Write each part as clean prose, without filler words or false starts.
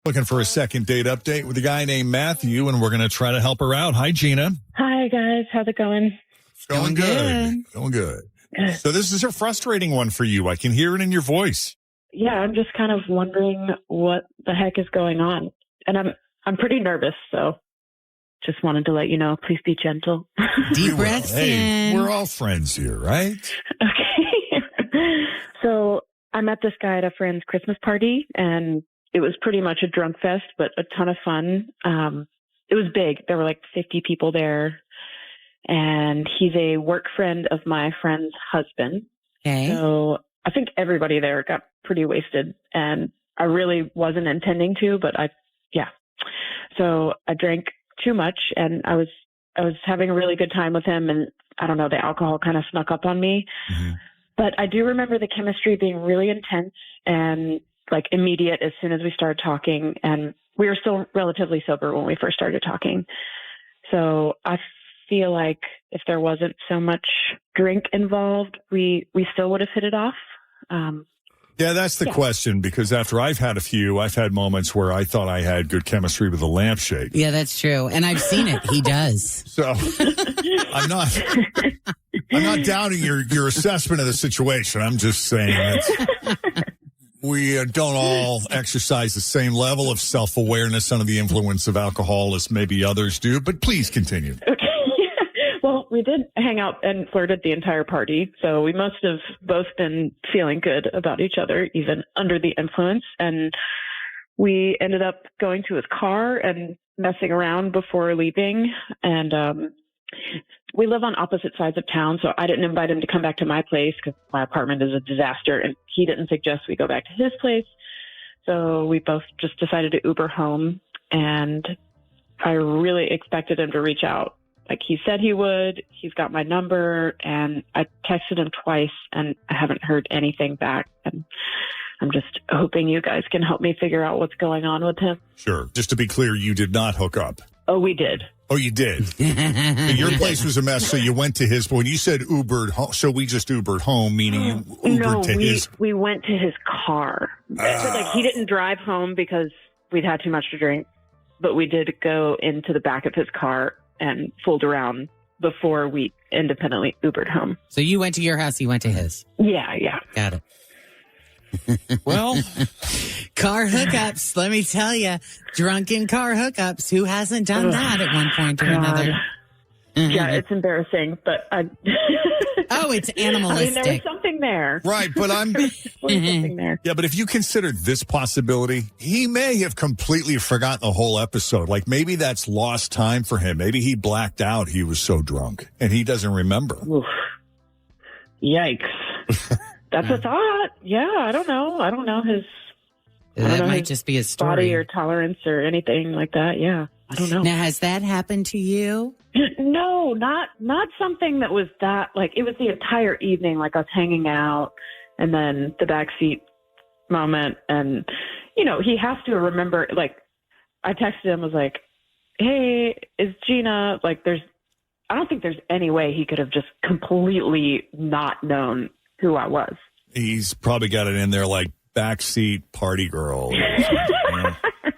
Looking for a second date update with a guy named Matthew, and we're going to try to help her out. Hi, Gina. Hi, guys. How's it going? It's going good. Going good. So this is a frustrating one for you. I can hear it in your voice. Yeah, I'm just kind of wondering what the heck is going on. And I'm pretty nervous, so just wanted to let you know, please be gentle. Deep breaths Hey, in. we're all friends here, right? Okay. So I met this guy at a friend's Christmas party, and it was pretty much a drunk fest, but a ton of fun. It was big. There were like 50 people there, and he's a work friend of my friend's husband. Okay. So I think everybody there got pretty wasted, and I really wasn't intending to, but So I drank too much, and I was having a really good time with him, and I don't know, the alcohol kind of snuck up on me. Mm-hmm. But I do remember the chemistry being really intense and like immediate as soon as we started talking, and we were still relatively sober when we first started talking. So I feel like if there wasn't so much drink involved, we still would have hit it off. Yeah, that's the question, because after I've had a few, I've had moments where I thought I had good chemistry with a lampshade. Yeah, that's true. And I've seen it. He does. So I'm not doubting your assessment of the situation. I'm just saying that we don't all exercise the same level of self-awareness under the influence of alcohol as maybe others do. But please continue. Okay. Well, we did hang out and flirted the entire party, so we must have both been feeling good about each other, even under the influence. And we ended up going to his car and messing around before leaving. And we live on opposite sides of town, so I didn't invite him to come back to my place because my apartment is a disaster, and he didn't suggest we go back to his place. So we both just decided to Uber home, and I really expected him to reach out. Like he said he would. He's got my number, and I texted him twice, and I haven't heard anything back. And I'm just hoping you guys can help me figure out what's going on with him. Sure. Just to be clear, you did not hook up. Oh, we did. Oh, you did? Your place was a mess, so you went to his. When you said Ubered home, so we just Ubered home, meaning you Ubered to his. We went to his car. So, like, he didn't drive home because we'd had too much to drink, but we did go into the back of his car and fooled around before we independently Ubered home. So you went to your house, he went to his. Yeah. Got it. Well, car hookups, let me tell you. Drunken car hookups. Who hasn't done that at one point or another? Yeah, it's embarrassing, but Oh, it's animalistic. I mean, there was something there. right, but Something there. Yeah, but if you consider this possibility, he may have completely forgotten the whole episode. Like maybe that's lost time for him. Maybe he blacked out. He was so drunk and he doesn't remember. Oof. Yikes. That's a thought. Yeah, I don't know his. That might just be his story. Body or tolerance or anything like that. Yeah, I don't know. Now, has that happened to you? No, not something that was that, like, it was the entire evening, like I was hanging out and then the backseat moment. And, you know, he has to remember, like, I texted him, was like, hey, is Gina, like, I don't think there's any way he could have just completely not known who I was. He's probably got it in there like backseat party girl.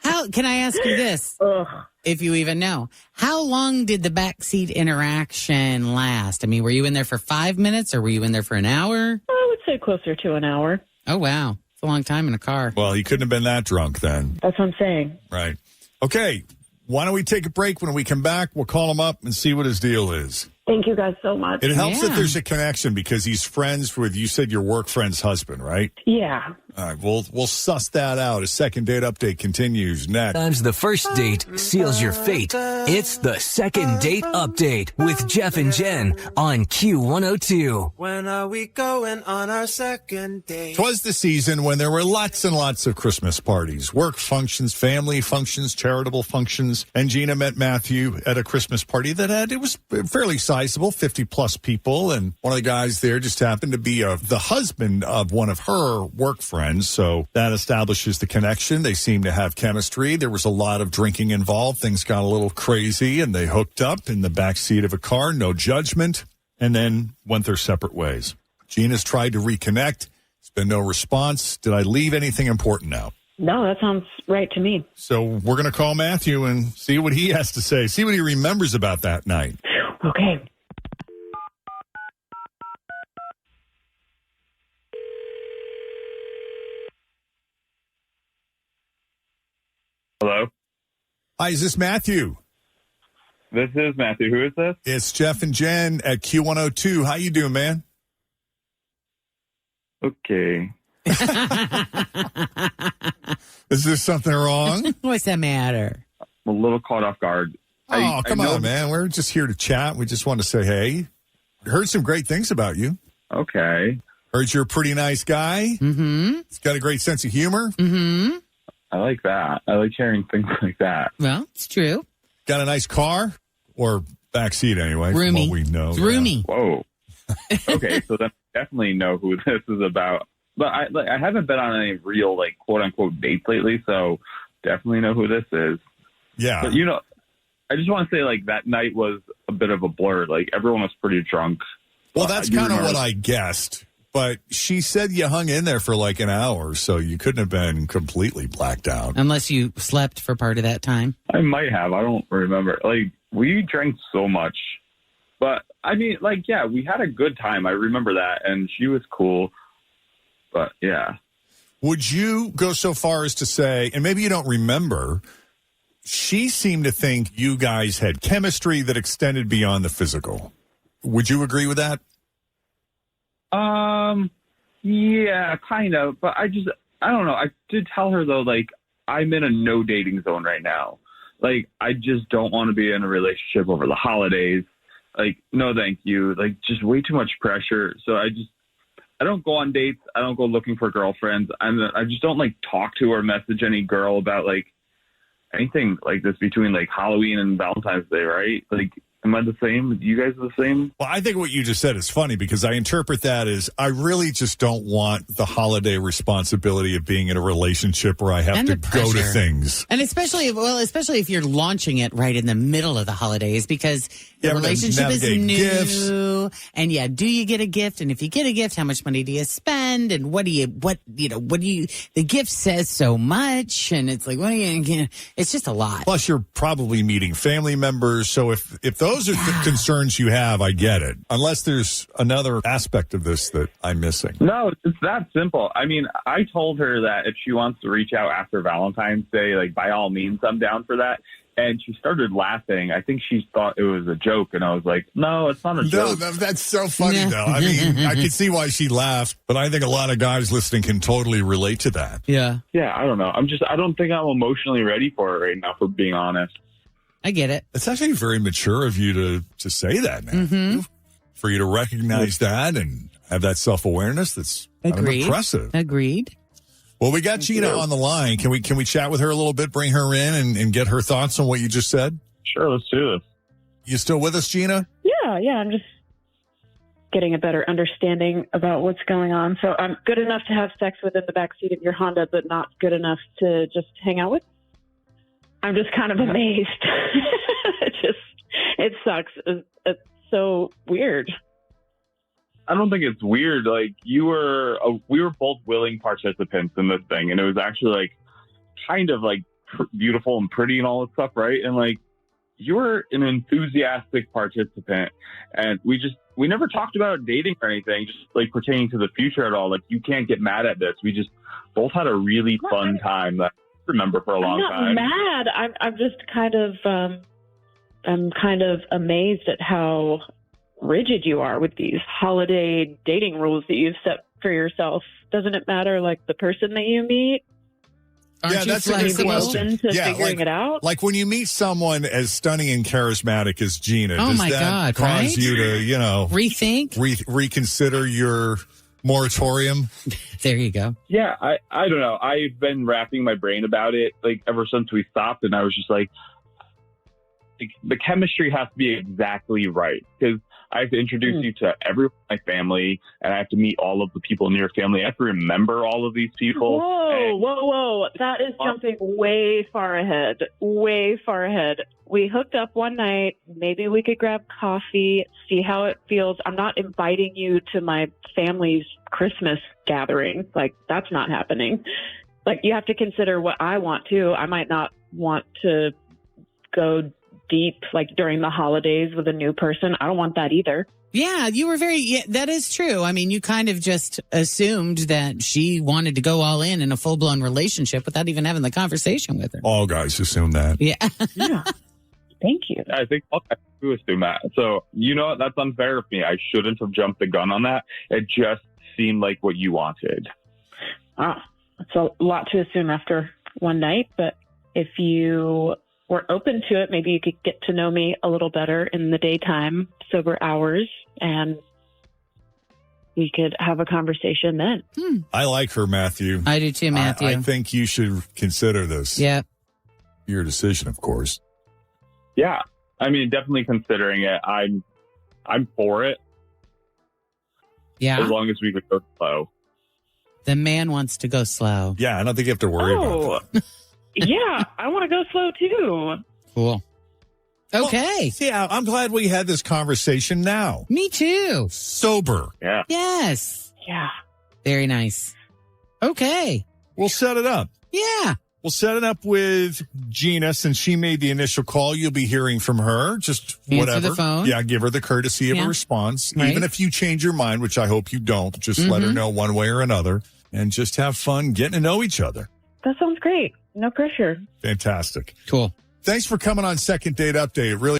How can I ask you this? Ugh. If you even know, how long did the backseat interaction last? I mean, were you in there for 5 minutes or were you in there for an hour? I would say closer to an hour. Oh, wow. It's a long time in a car. Well, he couldn't have been that drunk then. That's what I'm saying. Right. Okay. Why don't we take a break? When we come back, we'll call him up and see what his deal is. Thank you guys so much. It helps that Yeah. there's a connection because he's friends with, you said, your work friend's husband, right? Yeah. All right, we'll suss that out. A second date update continues next. Sometimes the first date seals your fate. It's the second date update with Jeff and Jen on Q102. When are we going on our second date? 'Twas the season when there were lots and lots of Christmas parties, work functions, family functions, charitable functions. And Gina met Matthew at a Christmas party it was fairly sizable, 50 plus people. And one of the guys there just happened to be the husband of one of her work friends. So that establishes the connection. They seem to have chemistry. There was a lot of drinking involved. Things got a little crazy and they hooked up in the backseat of a car, no judgment, and then went their separate ways. Gina's tried to reconnect. There's been no response. Did I leave anything important out? No, that sounds right to me. So we're going to call Matthew and see what he has to say. See what he remembers about that night. Okay. Hello? Hi, is this Matthew? This is Matthew. Who is this? It's Jeff and Jen at Q102. How you doing, man? Okay. Is there something wrong? What's the matter? I'm a little caught off guard. Oh, come on, man. We're just here to chat. We just want to say, hey, heard some great things about you. Okay. Heard you're a pretty nice guy. Mm-hmm. He's got a great sense of humor. Mm-hmm. I like that. I like hearing things like that. Well, it's true. Got a nice car, or backseat anyway. Roomy. From what we know. It's roomy. Whoa. Okay, so then I definitely know who this is about. But I haven't been on any real, like, quote-unquote dates lately, so definitely know who this is. Yeah. But, I just want to say, like, that night was a bit of a blur. Like, everyone was pretty drunk. Well, that's kind of what I guessed. But she said you hung in there for like an hour, so you couldn't have been completely blacked out. Unless you slept for part of that time. I might have. I don't remember. Like, we drank so much. But, I mean, like, yeah, we had a good time. I remember that. And she was cool. But, yeah. Would you go so far as to say, and maybe you don't remember, she seemed to think you guys had chemistry that extended beyond the physical. Would you agree with that? Yeah, kind of. But I don't know. I did tell her, though, like, I'm in a no dating zone right now. Like, I just don't want to be in a relationship over the holidays. Like, no, thank you. Like, just way too much pressure. So I don't go on dates. I don't go looking for girlfriends. I just don't, like, talk to or message any girl about, like, anything like this between, like, Halloween and Valentine's Day, right? Like, am I the same? You guys are the same? Well, I think what you just said is funny because I interpret that as I really just don't want the holiday responsibility of being in a relationship where I have to go to things. And especially if you're launching it right in the middle of the holidays because the relationship is new. Gifts. And do you get a gift? And if you get a gift, how much money do you spend? And the gift says so much. And it's like, it's just a lot. Plus, you're probably meeting family members. So if those are the concerns you have, I get it. Unless there's another aspect of this that I'm missing. No, it's that simple. I mean, I told her that if she wants to reach out after Valentine's Day, like, by all means, I'm down for that. And she started laughing. I think she thought it was a joke. And I was like, no, it's not a joke. No, that's so funny, though. I mean, I can see why she laughed. But I think a lot of guys listening can totally relate to that. Yeah. Yeah, I don't know. I don't think I'm emotionally ready for it right now, for being honest. I get it. It's actually very mature of you to say that now. Mm-hmm. For you to recognize that and have that self-awareness, that's kind of impressive. Agreed. Well, we got Gina on the line. Can we chat with her a little bit, bring her in and get her thoughts on what you just said? Sure, let's do this. You still with us, Gina? Yeah, I'm just getting a better understanding about what's going on. So I'm good enough to have sex with in the backseat of your Honda, but not good enough to just hang out with? I'm just kind of amazed. It sucks. It's so weird. I don't think it's weird. Like, we were both willing participants in this thing, and it was actually, like, kind of, like, beautiful and pretty and all that stuff, right? And, like, you were an enthusiastic participant, and we never talked about dating or anything, just, like, pertaining to the future at all. Like, you can't get mad at this. We just both had a really fun time that I remember for a long time. I'm not mad. I'm just kind of amazed at how rigid you are with these holiday dating rules that you've set for yourself. Doesn't it matter, like, the person that you meet? Aren't you that's a good question. Open to figuring it out? Like when you meet someone as stunning and charismatic as Gina, Oh does my that God, cause right? you to, rethink? reconsider your moratorium? There you go. Yeah, I don't know. I've been wrapping my brain about it, like, ever since we stopped, and I was just like, the chemistry has to be exactly right, because I have to introduce you to everyone in my family, and I have to meet all of the people in your family. I have to remember all of these people. Whoa. That is jumping way far ahead. Way far ahead. We hooked up one night. Maybe we could grab coffee, see how it feels. I'm not inviting you to my family's Christmas gathering. Like, that's not happening. like, you have to consider what I want too. I might not want to go deep, like during the holidays with a new person. I don't want that either. Yeah, you were that is true. I mean, you kind of just assumed that she wanted to go all in a full-blown relationship without even having the conversation with her. All guys assume that. Yeah. Yeah. Thank you. I think all guys do assume that. So, you know what? That's unfair of me. I shouldn't have jumped the gun on that. It just seemed like what you wanted. Wow. It's a lot to assume after one night, but if you were open to it, maybe you could get to know me a little better in the daytime, sober hours, and we could have a conversation then. I like her, Matthew. I do too, Matthew. I think you should consider this. Yeah. Your decision, of course. Yeah. I mean, definitely considering it. I'm for it. Yeah. As long as we could go slow. The man wants to go slow. Yeah, I don't think you have to worry about that. Yeah, I want to go slow too. Cool. Okay. Well, yeah, I'm glad we had this conversation now. Me too. Sober. Yeah. Yes. Yeah. Very nice. Okay. We'll set it up. Yeah. We'll set it up with Gina since she made the initial call. You'll be hearing from her. Just Answer whatever. the phone. Yeah, give her the courtesy of Yeah. a response. Right. Even if you change your mind, which I hope you don't, just let her know one way or another and just have fun getting to know each other. That sounds great. No pressure. Fantastic. Cool. Thanks for coming on Second Date Update. Really